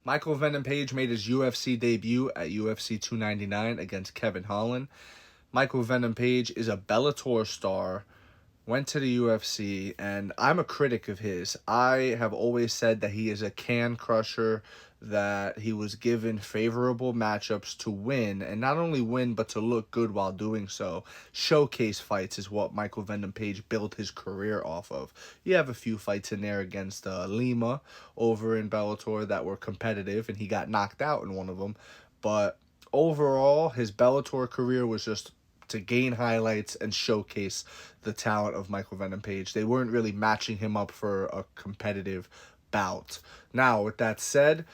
Michael Venom Page made his UFC debut at UFC 299 against Kevin Holland. Michael Venom Page is a Bellator star, went to the UFC, and I'm a critic of his. I have always said that he is a can crusher, that he was given favorable matchups to win, and not only win, but to look good while doing so. Showcase fights is what Michael Venom Page built his career off of. You have a few fights in there against Lima over in Bellator that were competitive, and he got knocked out in one of them. But overall, his Bellator career was just to gain highlights and showcase the talent of Michael Venom Page. They weren't really matching him up for a competitive bout. Now, with that said,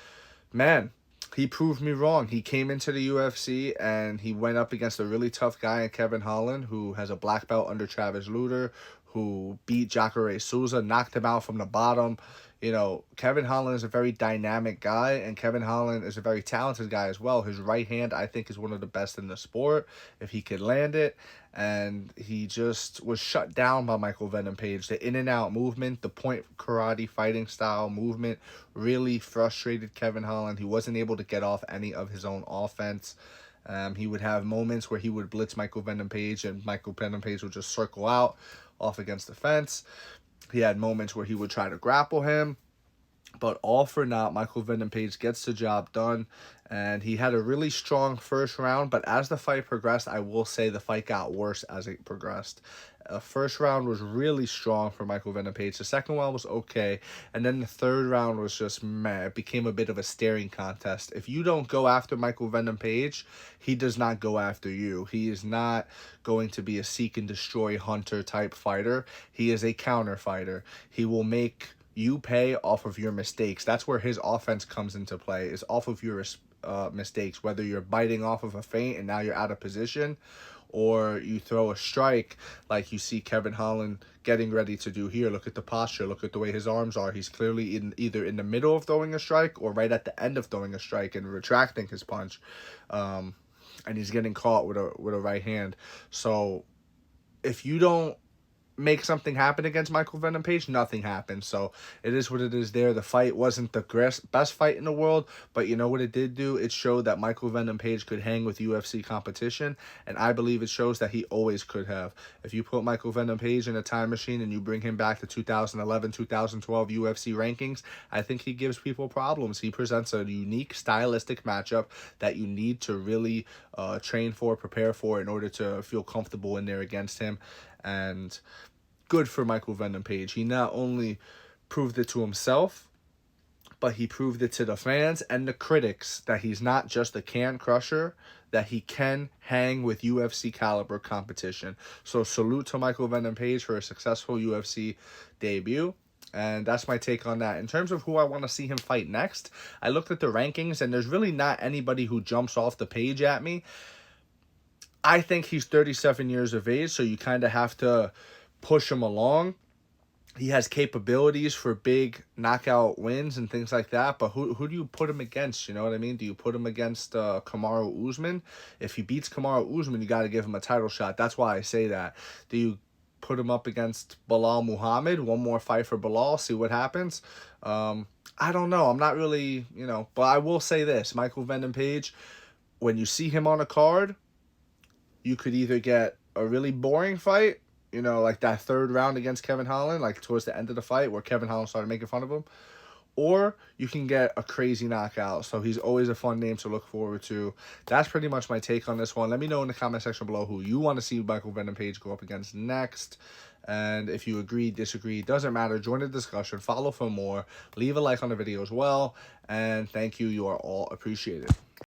man, he proved me wrong. He came into the UFC and he went up against a really tough guy in Kevin Holland, who has a black belt under Travis Lutter, who beat Jacare Souza, knocked him out from the bottom. You know, Kevin Holland is a very dynamic guy, and Kevin Holland is a very talented guy as well. His right hand, I think, is one of the best in the sport, if he could land it. And he just was shut down by Michael Venom Page. The in-and-out movement, the point karate fighting style movement really frustrated Kevin Holland. He wasn't able to get off any of his own offense. He would have moments where he would blitz Michael Venom Page, and Michael Venom Page would just circle out off against the fence. He had moments where he would try to grapple him. But all for naught, Michael Venom Page gets the job done. And he had a really strong first round. But as the fight progressed, I will say the fight got worse as it progressed. First round was really strong for Michael Venom Page. The second one was okay. And then the third round was just meh. It became a bit of a staring contest. If you don't go after Michael Venom Page, he does not go after you. He is not going to be a seek and destroy hunter type fighter. He is a counter fighter. He will make you pay off of your mistakes. That's where his offense comes into play, is off of your mistakes, whether you're biting off of a feint and now you're out of position, or you throw a strike like you see Kevin Holland getting ready to do here. Look at the posture. Look at the way his arms are. He's clearly either in the middle of throwing a strike or right at the end of throwing a strike and retracting his punch. And he's getting caught with a right hand. So if you don't make something happen against Michael Venom Page, nothing happens. So it is what it is there. The fight wasn't the best fight in the world, but you know what it did do? It showed that Michael Venom Page could hang with UFC competition, and I believe it shows that he always could have. If you put Michael Venom Page in a time machine and you bring him back to 2011, 2012 UFC rankings, I think he gives people problems. He presents a unique stylistic matchup that you need to really train for, prepare for, in order to feel comfortable in there against him. And good for Michael Venom Page. He not only proved it to himself, but he proved it to the fans and the critics that he's not just a can crusher, that he can hang with UFC caliber competition. So salute to Michael Venom Page for a successful UFC debut. And that's my take on that. In terms of who I want to see him fight next, I looked at the rankings, and there's really not anybody who jumps off the page at me. I think he's 37 years of age, so you kind of have to push him along. He has capabilities for big knockout wins and things like that, but who do you put him against? You know what I mean? Do you put him against Kamaru Usman? If he beats Kamaru Usman, you got to give him a title shot. That's why I say that. Do you put him up against Belal Muhammad? One more fight for Belal, see what happens. I don't know. I'm not really, but I will say this. Michael Venom Page, when you see him on a card, you could either get a really boring fight, like that third round against Kevin Holland, like towards the end of the fight where Kevin Holland started making fun of him, or you can get a crazy knockout. So he's always a fun name to look forward to. That's pretty much my take on this one. Let me know in the comment section below who you want to see Michael Venom Page go up against next. And if you agree, disagree, doesn't matter. Join the discussion. Follow for more. Leave a like on the video as well. And thank you. You are all appreciated.